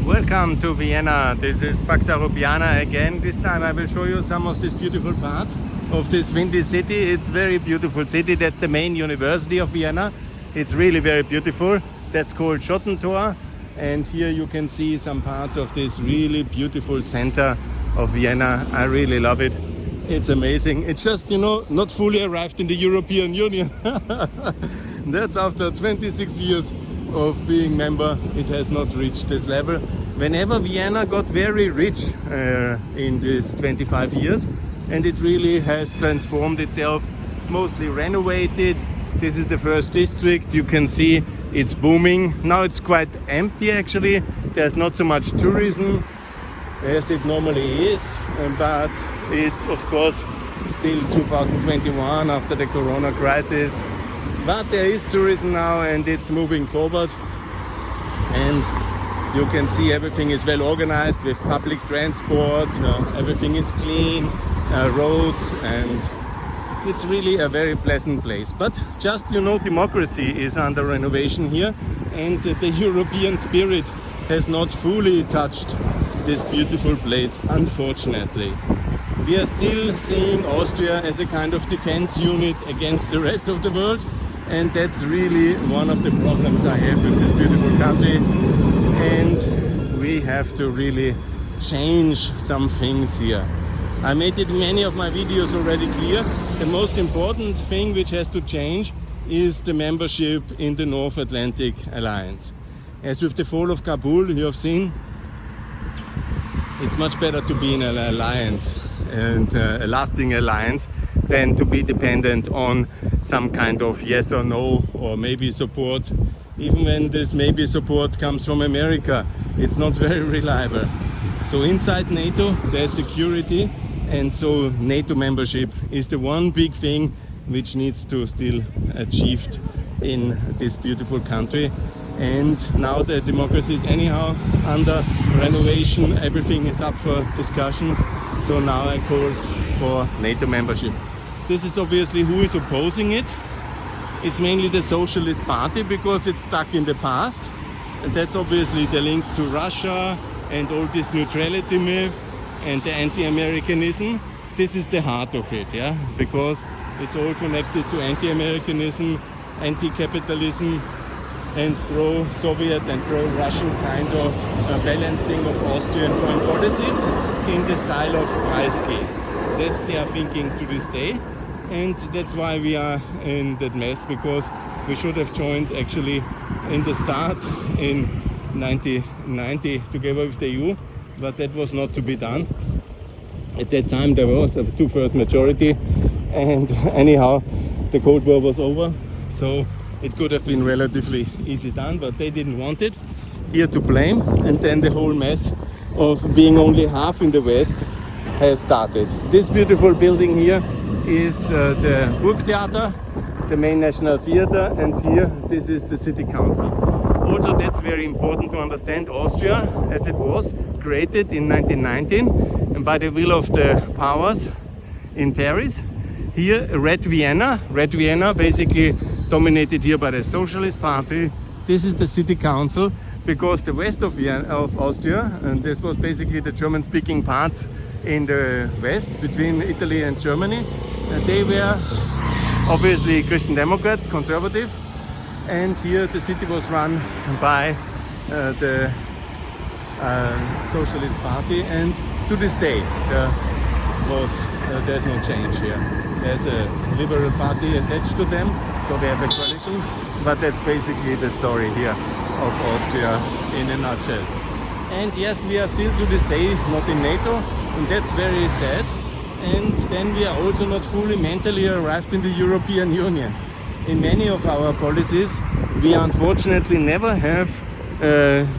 Welcome to Vienna. This is Pax Europiana again. This time I will show you some of these beautiful parts of this windy city. It's a very beautiful city. That's the main university of Vienna. It's really very beautiful. That's called Schottentor. And here you can see some parts of this really beautiful center of Vienna. I really love it. It's amazing. It's just, not fully arrived in the European Union. That's after 26 years of being member, it has not reached this level. Whenever Vienna got very rich in these 25 years, and it really has transformed itself. It's mostly renovated. This is the first district. You can see it's booming. Now it's quite empty actually. There's not so much tourism as it normally is, but it's of course still 2021 after the Corona crisis. But there is tourism now and it's moving forward, and you can see everything is well organized with public transport, everything is clean, roads, and it's really a very pleasant place. But just democracy is under renovation here, and the European spirit has not fully touched this beautiful place, unfortunately. We are still seeing Austria as a kind of defense unit against the rest of the world. And that's really one of the problems I have with this beautiful country. And we have to really change some things here. I made it in many of my videos already clear. The most important thing which has to change is the membership in the North Atlantic Alliance. As with the fall of Kabul, you have seen, it's much better to be in an alliance, and a lasting alliance, than to be dependent on some kind of yes or no, or maybe support. Even when this maybe support comes from America, it's not very reliable. So inside NATO there's security, and so NATO membership is the one big thing which needs to still achieved in this beautiful country. And now the democracy is anyhow under renovation, everything is up for discussions. So now I call for NATO membership. This is obviously who is opposing it. It's mainly the Socialist Party because it's stuck in the past. And that's obviously the links to Russia and all this neutrality myth and the anti-Americanism. This is the heart of it, yeah, because it's all connected to anti-Americanism, anti-capitalism, and pro-Soviet and pro-Russian kind of balancing of Austrian foreign policy in the style of Kreisky. That's their thinking to this day, and that's why we are in that mess, because we should have joined actually in the start in 1990 together with the EU, but that was not to be done. At that time there was a 2/3 majority, and anyhow the Cold War was over, so it could have been relatively easy done, but they didn't want it. Here to blame, and then the whole mess of being only half in the West has started. This beautiful building here is the Burgtheater, the main national theater, and here this is the city council. Also, that's very important to understand. Austria, as it was created in 1919 and by the will of the powers in Paris. Here Red Vienna basically dominated here by the Socialist Party. This is the city council, because the west of Austria, and this was basically the German-speaking parts in the west between Italy and Germany, they were obviously Christian Democrats, conservative, and here the city was run by the Socialist Party, and to this day there's no change here. There's a Liberal Party attached to them, so they have a coalition, but that's basically the story here of Austria in a nutshell. And yes, we are still to this day not in NATO, and that's very sad. And then we are also not fully mentally arrived in the European Union. In many of our policies, we unfortunately never have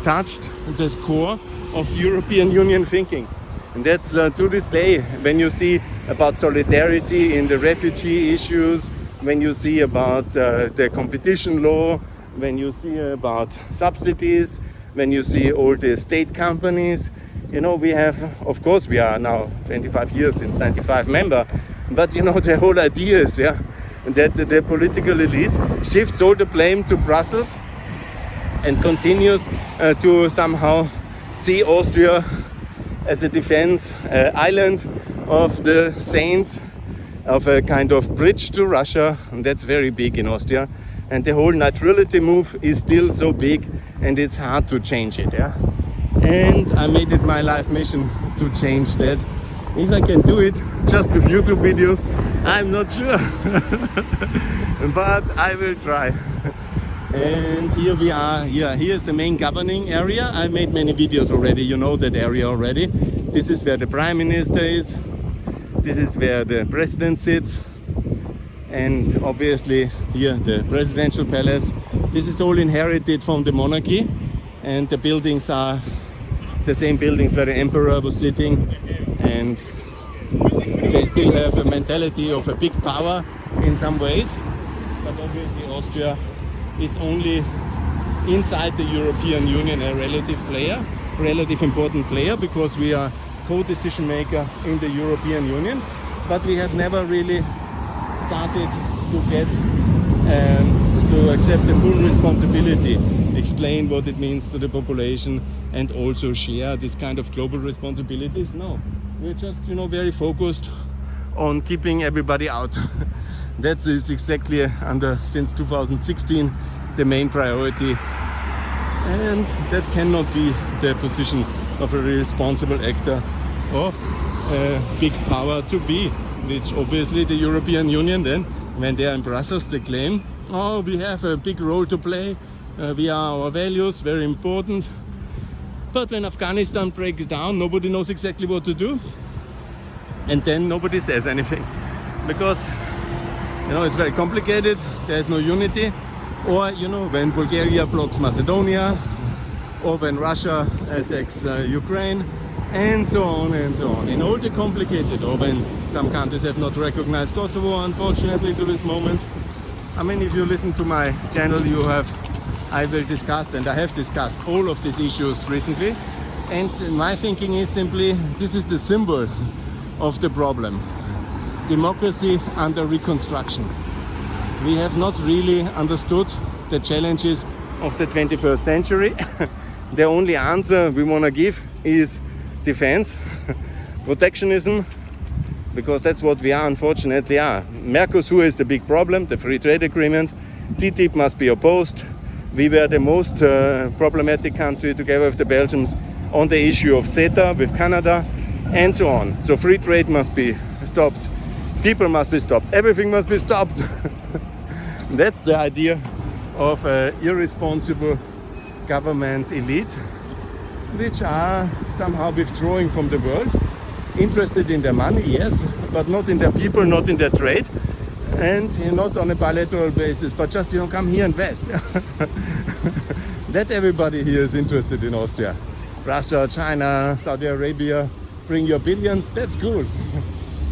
touched the core of European Union thinking. And that's to this day, when you see about solidarity in the refugee issues, when you see about the competition law, when you see about subsidies, when you see all the state companies, we have, of course, we are now 25 years since 95 member, but the whole idea is, that the political elite shifts all the blame to Brussels and continues to somehow see Austria as a defense island of the saints, of a kind of bridge to Russia, and that's very big in Austria. And the whole neutrality move is still so big, and it's hard to change it. Yeah? And I made it my life mission to change that. If I can do it just with YouTube videos, I'm not sure, but I will try. And here we are. Here's the main governing area. I made many videos already, you know that area already. This is where the Prime Minister is. This is where the President sits. And obviously here the Presidential Palace. This is all inherited from the monarchy, and the buildings are the same buildings where the Emperor was sitting, and they still have a mentality of a big power in some ways. But obviously Austria is only inside the European Union a relative important player, because we are co-decision maker in the European Union, but we have never really started to get and to accept the full responsibility, explain what it means to the population, and also share this kind of global responsibilities. No, we're just, very focused on keeping everybody out. That is exactly since 2016 the main priority, and that cannot be the position of a responsible actor of a big power to be, which obviously the European Union then, when they are in Brussels, they claim, oh, we have a big role to play, our values, very important. But when Afghanistan breaks down, nobody knows exactly what to do, and then nobody says anything, because it's very complicated, there's no unity. Or when Bulgaria blocks Macedonia, or when Russia attacks Ukraine, and so on and so on. In all the complicated, or when some countries have not recognized Kosovo, unfortunately, to this moment. I mean, if you listen to my channel, I will discuss, and I have discussed all of these issues recently. And my thinking is simply, this is the symbol of the problem. Democracy under reconstruction. We have not really understood the challenges of the 21st century. The only answer we want to give is defense, protectionism, because that's what we are, unfortunately are. Mercosur is the big problem, the free trade agreement. TTIP must be opposed. We were the most problematic country, together with the Belgians, on the issue of CETA with Canada, and so on. So free trade must be stopped. People must be stopped. Everything must be stopped. That's the idea of an irresponsible government elite, which are somehow withdrawing from the world, interested in their money, yes, but not in their people, not in their trade, and not on a bilateral basis, but just come here and invest. That everybody here is interested in Austria. Russia, China, Saudi Arabia, bring your billions, that's cool.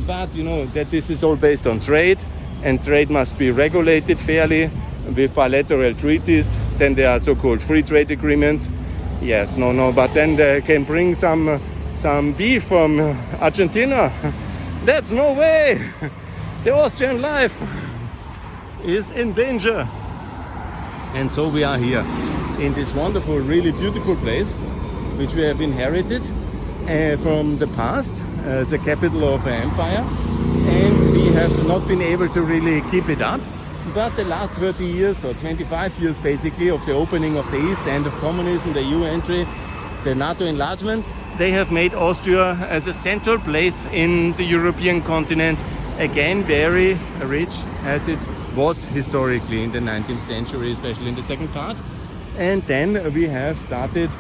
But that this is all based on trade, and trade must be regulated fairly with bilateral treaties. Then there are so-called free trade agreements. Yes, no, but then they can bring some beef from Argentina. That's no way. The Austrian life is in danger. And so we are here in this wonderful, really beautiful place, which we have inherited from the past as a capital of an empire. And we have not been able to really keep it up. But the last 30 years, or 25 years basically, of the opening of the East, end of communism, the EU entry, the NATO enlargement, they have made Austria as a central place in the European continent, again very rich as it was historically in the 19th century, especially in the second part. And then we have started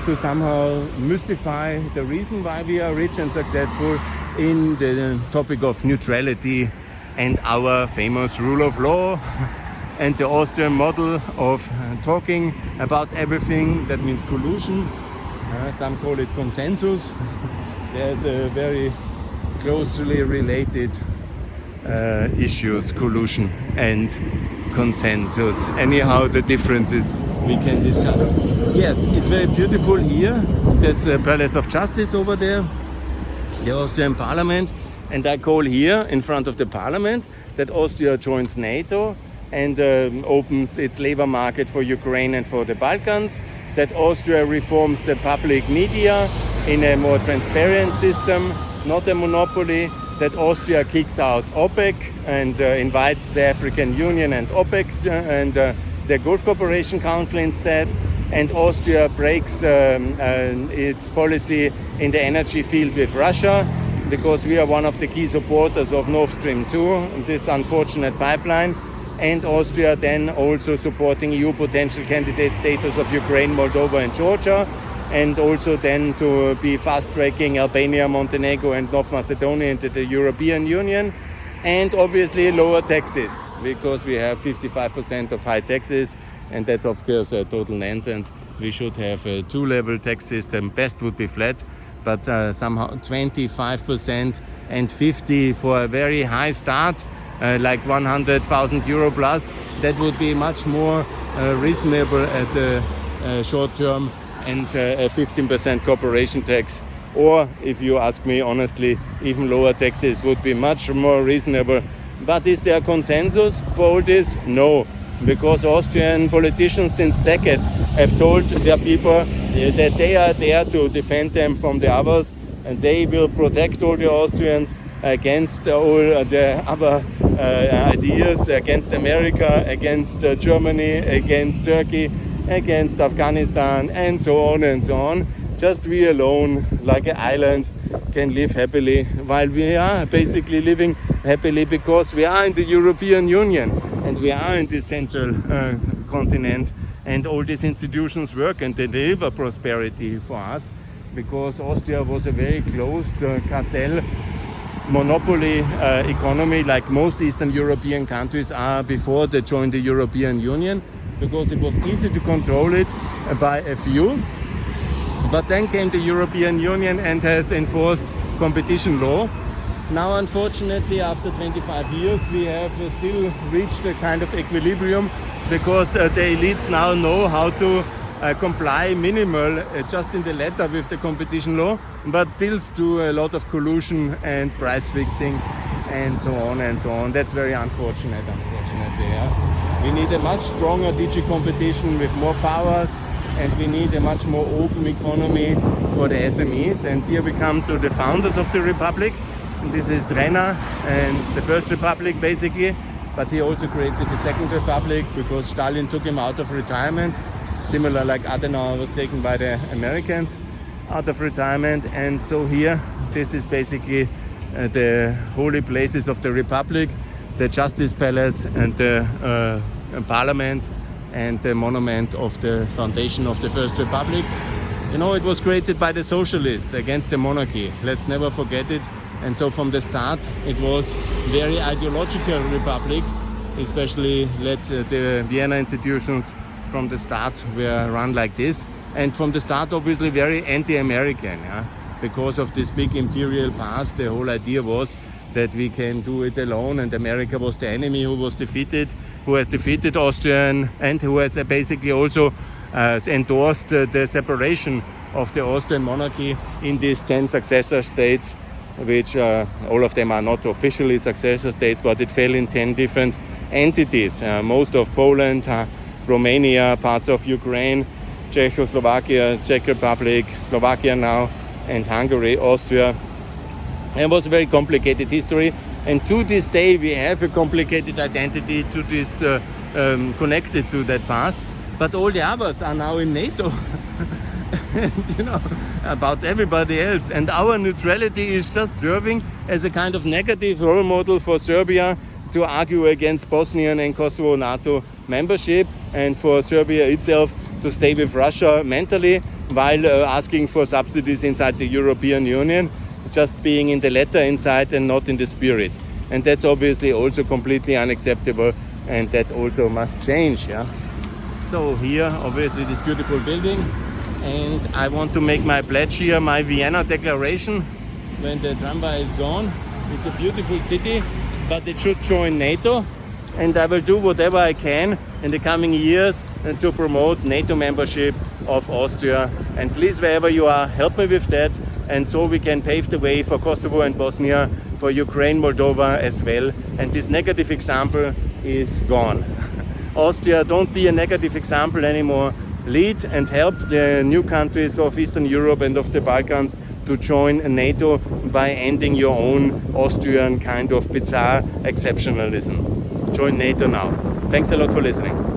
to somehow mystify the reason why we are rich and successful in the topic of neutrality and our famous rule of law and the Austrian model of talking about everything. That means collusion. Some call it consensus. There's a very closely related issues, collusion and consensus. Anyhow, the differences we can discuss. Yes, it's very beautiful here. That's the Palace of Justice over there, the Austrian Parliament. And I call here in front of the Parliament that Austria joins NATO and opens its labor market for Ukraine and for the Balkans. that Austria reforms the public media in a more transparent system, not a monopoly, that Austria kicks out OPEC and invites the African Union and OPEC and the Gulf Cooperation Council instead, and Austria breaks its policy in the energy field with Russia, because we are one of the key supporters of Nord Stream 2, this unfortunate pipeline, and Austria then also supporting EU potential candidate status of Ukraine, Moldova and Georgia, and also then to be fast-tracking Albania, Montenegro and North Macedonia into the European Union, and obviously lower taxes, because we have 55% of high taxes, and that's of course a total nonsense. We should have a two-level tax system. Best would be flat, but somehow 25% and 50% for a very high start, like 100,000 euro plus, that would be much more reasonable at the short term, and a 15% corporation tax, or if you ask me honestly, even lower taxes would be much more reasonable. But is there consensus for all this? No, because Austrian politicians since decades have told their people that they are there to defend them from the others, and they will protect all the Austrians against all the other ideas, against America, against Germany, against Turkey, against Afghanistan, and so on and so on. Just we alone, like an island, can live happily, while we are basically living happily because we are in the European Union and we are in the central continent, and all these institutions work and they deliver prosperity for us, because Austria was a very closed cartel monopoly economy, like most Eastern European countries are before they joined the European Union, because it was easy to control it by a few. But then came the European Union and has enforced competition law. Now, unfortunately, after 25 years, we have still reached a kind of equilibrium, because the elites now know how to comply minimal, just in the letter, with the competition law, but still do a lot of collusion and price fixing and so on and so on. That's very unfortunate, unfortunately. Yeah? We need a much stronger DG competition with more powers, and we need a much more open economy for the SMEs. And here we come to the founders of the Republic. And this is Renner, and the First Republic basically, but he also created the Second Republic because Stalin took him out of retirement, similar like Adenauer was taken by the Americans out of retirement. And so here, this is basically the holy places of the Republic, the Justice Palace and the Parliament, and the monument of the foundation of the First Republic. You know, it was created by the socialists against the monarchy. Let's never forget it. And so from the start, it was very ideological republic, especially the Vienna institutions from the start were run like this. And from the start, obviously, very anti-American. Yeah? Because of this big imperial past, the whole idea was that we can do it alone, and America was the enemy who was defeated, who has defeated Austria, and who has basically also endorsed the separation of the Austrian monarchy in these 10 successor states, which all of them are not officially successor states, but it fell in 10 different entities. Most of Poland, Romania, parts of Ukraine, Czechoslovakia, Czech Republic, Slovakia now, and Hungary, Austria. And it was a very complicated history, and to this day we have a complicated identity to this connected to that past, but all the others are now in NATO. And you know about everybody else, and our neutrality is just serving as a kind of negative role model for Serbia to argue against Bosnian and Kosovo NATO membership, and for Serbia itself to stay with Russia mentally while asking for subsidies inside the European Union, just being in the letter inside and not in the spirit. And that's obviously also completely unacceptable, and that also must change. Yeah. So here, obviously, this beautiful building, and I want to make my pledge here, my Vienna Declaration, when the tramway is gone. It's a beautiful city, but it should join NATO, and I will do whatever I can in the coming years to promote NATO membership of Austria. And please, wherever you are, help me with that, and so we can pave the way for Kosovo and Bosnia, for Ukraine, Moldova as well. And this negative example is gone. Austria, don't be a negative example anymore. lead and help the new countries of Eastern Europe and of the Balkans to join NATO by ending your own Austrian kind of bizarre exceptionalism. Join NATO now. Thanks a lot for listening.